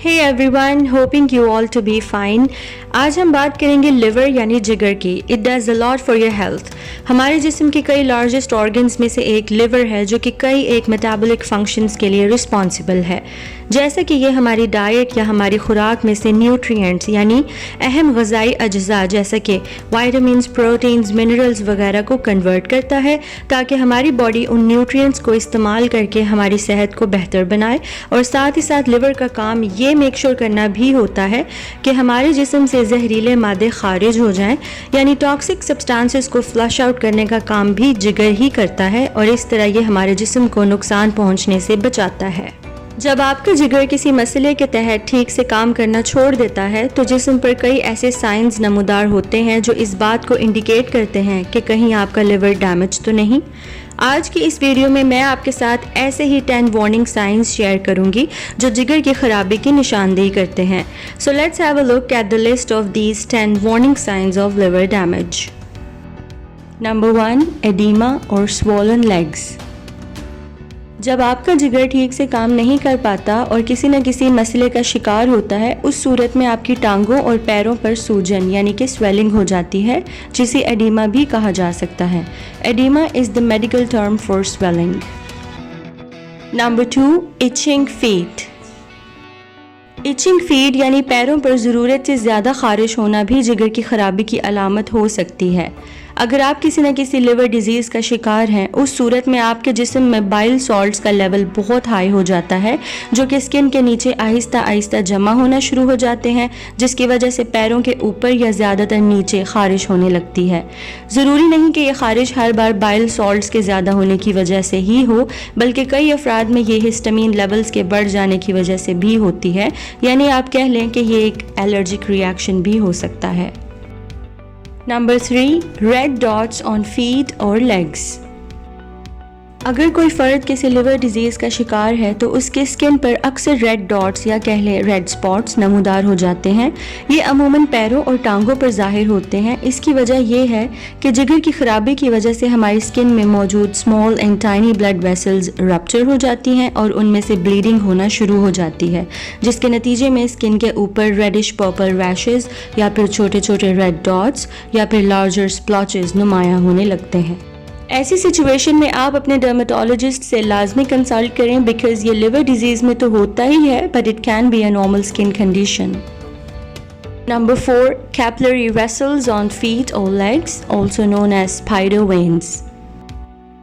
Hey everyone, hoping you all to be fine. आज हम बात करेंगे लिवर यानी जिगर की। It does a lot for your health. हमारे जिस्म के कई लार्जेस्ट ऑर्गन्स में से एक लिवर है जो कि कई एक मेटाबॉलिक फंक्शंस के लिए रिस्पॉन्सिबल है, जैसे कि ये हमारी डाइट या हमारी खुराक में से न्यूट्रिएंट्स यानी अहम ग़िज़ाई अज्जा जैसे कि वाइटामिन्स, प्रोटीन्स, मिनरल्स वगैरह को कन्वर्ट करता है ताकि हमारी बॉडी उन न्यूट्रिएंट्स को इस्तेमाल करके हमारी सेहत को बेहतर बनाए। और साथ ही साथ लिवर का काम ये मेक श्योर करना भी होता है कि हमारे जिस्म से जहरीले मादे खारिज हो जाएं, यानी टॉक्सिक सब्सटेंसेस को फ्लश आउट करने का काम भी जिगर ही करता है और इस तरह ये हमारे जिस्म को नुकसान पहुंचने से बचाता है। जब आपका जिगर किसी मसले के तहत ठीक से काम करना छोड़ देता है तो जिस्म पर कई ऐसे साइंस नमूदार होते हैं जो इस बात को इंडिकेट करते हैं कि कहीं आपका लिवर डैमेज तो नहीं। आज की इस वीडियो में मैं आपके साथ ऐसे ही 10 वार्निंग साइंस शेयर करूंगी जो जिगर की खराबी की निशानदेही करते हैं। So let's have a look at the list of these 10 warning signs of liver damage. Number 1, oedema और स्वोलन लेग्स। जब आपका जिगर ठीक से काम नहीं कर पाता और किसी न किसी मसले का शिकार होता है, उस सूरत में आपकी टांगों और पैरों पर सूजन यानी कि स्वेलिंग हो जाती है, जिसे एडीमा भी कहा जा सकता है। Oedema is the medical term for swelling. Number 2, itching feet. Itching feet यानी पैरों पर ज़रूरत से ज़्यादा खारिश होना भी जिगर की खराबी की अलामत हो सकती है। अगर आप किसी न किसी लिवर डिजीज़ का शिकार हैं, उस सूरत में आपके जिस्म में बाइल सॉल्ट्स का लेवल बहुत हाई हो जाता है, जो कि स्किन के नीचे आहिस्ता आहिस्ता जमा होना शुरू हो जाते हैं, जिसकी वजह से पैरों के ऊपर या ज़्यादातर नीचे खारिश होने लगती है। ज़रूरी नहीं कि यह खारिश हर बार बाइल सॉल्ट्स के ज़्यादा होने की वजह से ही हो, बल्कि कई अफराद में ये हिस्टामीन लेवल्स के बढ़ जाने की वजह से भी होती है, यानी आप कह लें कि ये एक एलर्जिक रिएक्शन भी हो सकता है। Number 3, red dots on feet और लेग्स। अगर कोई फ़र्द किसी लिवर डिजीज़ का शिकार है तो उसके स्किन पर अक्सर रेड डॉट्स या कह लें रेड स्पॉट्स नमूदार हो जाते हैं। ये अमूमन पैरों और टांगों पर ज़ाहिर होते हैं। इसकी वजह यह है कि जिगर की खराबी की वजह से हमारी स्किन में मौजूद small and tiny blood vessels rupture हो जाती हैं और उनमें से ब्लीडिंग होना शुरू हो जाती है, जिसके नतीजे में स्किन के ऊपर रेडिश पर्पल रैशेस या फिर छोटे छोटे रेड डॉट्स या फिर लार्जर स्प्लॉचेस नुमायां होने लगते हैं। ऐसी सिचुएशन में आप अपने डर्मेटोलॉजिस्ट से लाजमी कंसल्ट करें, बिकॉज ये लिवर डिजीज़ में तो होता ही है, but it can be a normal skin condition. Number 4, capillary vessels on feet और legs, also known as spider veins.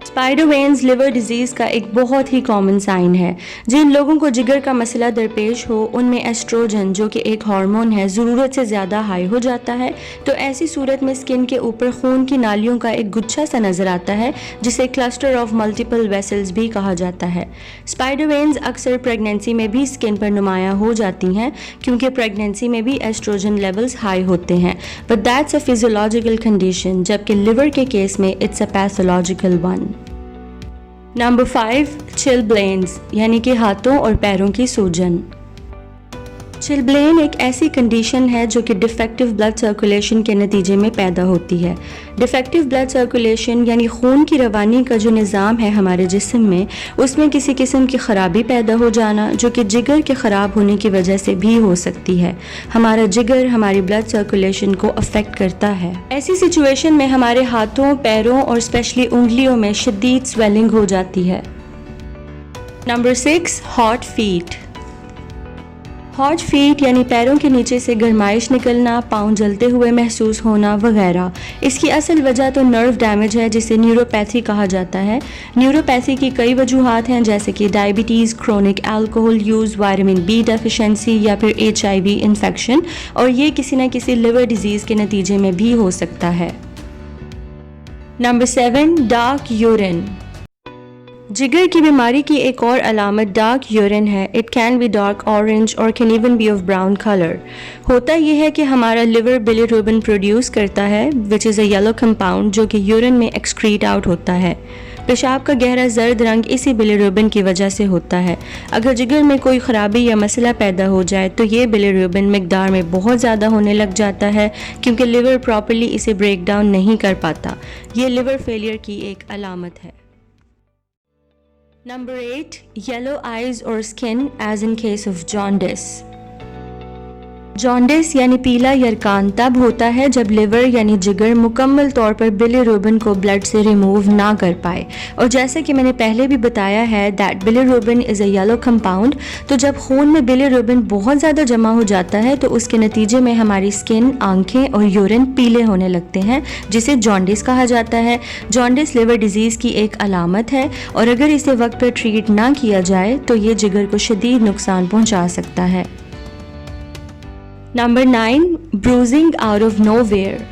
Spider veins liver disease का एक बहुत ही कॉमन साइन है। जिन लोगों को जिगर का मसला दरपेश हो, उनमें एस्ट्रोजन जो कि एक हार्मोन है ज़रूरत से ज़्यादा हाई हो जाता है, तो ऐसी सूरत में स्किन के ऊपर खून की नालियों का एक गुच्छा सा नज़र आता है, जिसे क्लस्टर ऑफ मल्टीपल वेसल्स भी कहा जाता है। स्पाइडर वेन्स अक्सर प्रेगनेंसी में भी स्किन पर नुमायां हो जाती हैं, क्योंकि प्रेगनेंसी में भी एस्ट्रोजन लेवल्स हाई होते हैं, but that's a physiological condition, जबकि लिवर के केस में it's a pathological one. Number 5, chilblains यानी कि हाथों और पैरों की सूजन। चिलब्लेन एक ऐसी कंडीशन है जो कि डिफेक्टिव ब्लड सर्कुलेशन के नतीजे में पैदा होती है। डिफेक्टिव ब्लड सर्कुलेशन यानी खून की रवानी का जो निज़ाम है हमारे जिस्म में, उसमें किसी किस्म की ख़राबी पैदा हो जाना, जो कि जिगर के ख़राब होने की वजह से भी हो सकती है। हमारा जिगर हमारी ब्लड सर्कुलेशन को अफेक्ट करता है। ऐसी सिचुएशन में हमारे हाथों, पैरों और स्पेशली उंगलियों में शदीद स्वेलिंग हो जाती है। Number 6, hot feet. Hot feet यानी पैरों के नीचे से गर्माइश निकलना, पाँव जलते हुए महसूस होना वगैरह। इसकी असल वजह तो नर्व डैमेज है, जिसे न्यूरोपैथी कहा जाता है। न्यूरोपैथी की कई वजूहात हैं, जैसे कि diabetes, chronic alcohol use, vitamin B deficiency या फिर HIV इन्फेक्शन, और ये किसी न किसी लिवर डिजीज़ के नतीजे में भी हो सकता है। Number 7, dark urine. जिगर की बीमारी की एक और अलामत डार्क यूरिन है। It can be dark orange और can even be of brown colour. होता यह है कि हमारा लिवर बिलिरुबिन प्रोड्यूस करता है, which is a yellow compound, जो कि यूरिन में एक्सक्रीट आउट होता है। पेशाब का गहरा जर्द रंग इसी बिलिरुबिन की वजह से होता है। अगर जिगर में कोई ख़राबी या मसला पैदा हो जाए तो ये बिलिरुबिन मिकदार में बहुत ज़्यादा होने लग जाता है, क्योंकि लिवर प्रॉपर्ली इसे ब्रेक डाउन नहीं कर पाता। ये लिवर फेलियर की एक अलामत है। Number 8, yellow eyes or skin as in case of jaundice. Jaundice यानी पीला यरकान तब होता है जब लिवर यानी जिगर मुकम्मल तौर पर बिलिरुबिन को ब्लड से रिमूव ना कर पाए। और जैसे कि मैंने पहले भी बताया है that bilirubin is a yellow compound, तो जब खून में बिलिरुबिन बहुत ज़्यादा जमा हो जाता है तो उसके नतीजे में हमारी स्किन, आंखें और यूरिन पीले होने लगते हैं, जिसे जॉन्डिस कहा जाता है। जॉन्डिस लिवर डिजीज़ की एक अलामत है और अगर इसे वक्त पर ट्रीट ना किया जाए तो ये जिगर को शदीद नुकसान पहुँचा सकता है। Number 9, bruising out of nowhere.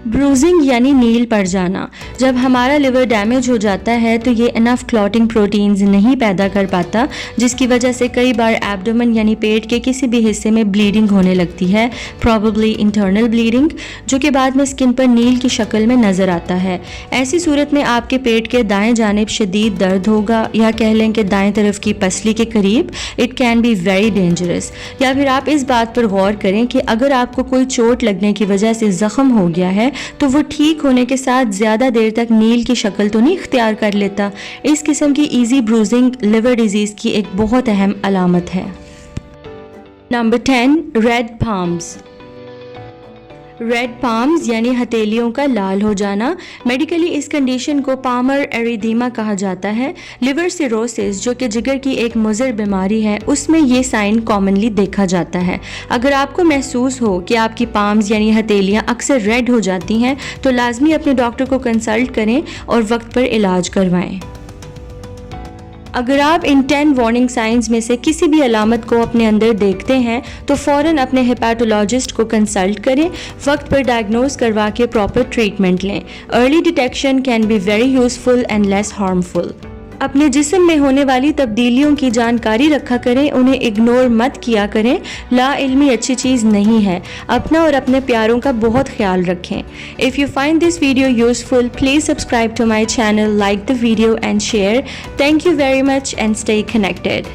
Bruising यानी नील पड़ जाना। जब हमारा लिवर डैमेज हो जाता है तो ये इनफ क्लॉटिंग प्रोटीन्स नहीं पैदा कर पाता, जिसकी वजह से कई बार एब्डोमेन यानी पेट के किसी भी हिस्से में ब्लीडिंग होने लगती है, प्रॉबेबली इंटरनल ब्लीडिंग, जो कि बाद में स्किन पर नील की शक्ल में नज़र आता है। ऐसी सूरत में आपके पेट के दाएं जानिब शदीद दर्द होगा, या कह लें कि दाएं तरफ की पसली के करीब। It can be very dangerous. या फिर आप इस बात पर गौर करें कि अगर आपको कोई चोट लगने की वजह से ज़ख्म हो गया है तो वो ठीक होने के साथ ज़्यादा देर तक नील की शक्ल तो नहीं इख्तियार कर लेता। इस किस्म की इजी ब्रूजिंग लिवर डिजीज़ की एक बहुत अहम अलामत है। Number 10, red palms. Red palms यानी हथेलियों का लाल हो जाना। मेडिकली इस कंडीशन को पामर एरिदीमा कहा जाता है। लिवर सिरोसिस, जो कि जिगर की एक मुज़र बीमारी है, उसमें ये साइन कॉमनली देखा जाता है। अगर आपको महसूस हो कि आपकी पाम्स यानी हथेलियाँ अक्सर रेड हो जाती हैं तो लाजमी अपने डॉक्टर को कंसल्ट करें और वक्त पर इलाज करवाएं। अगर आप इन 10 वार्निंग साइंस में से किसी भी अलामत को अपने अंदर देखते हैं तो फ़ौरन अपने हेपेटोलॉजिस्ट को कंसल्ट करें, वक्त पर डायग्नोज करवा के प्रॉपर ट्रीटमेंट लें। Early detection can be very useful and less harmful. अपने जिस्म में होने वाली तब्दीलियों की जानकारी रखा करें, उन्हें इग्नोर मत किया करें। लाइल्मी अच्छी चीज़ नहीं है। अपना और अपने प्यारों का बहुत ख्याल रखें। If you find this video useful, please subscribe to my channel, like the video and share. Thank you very much and stay connected.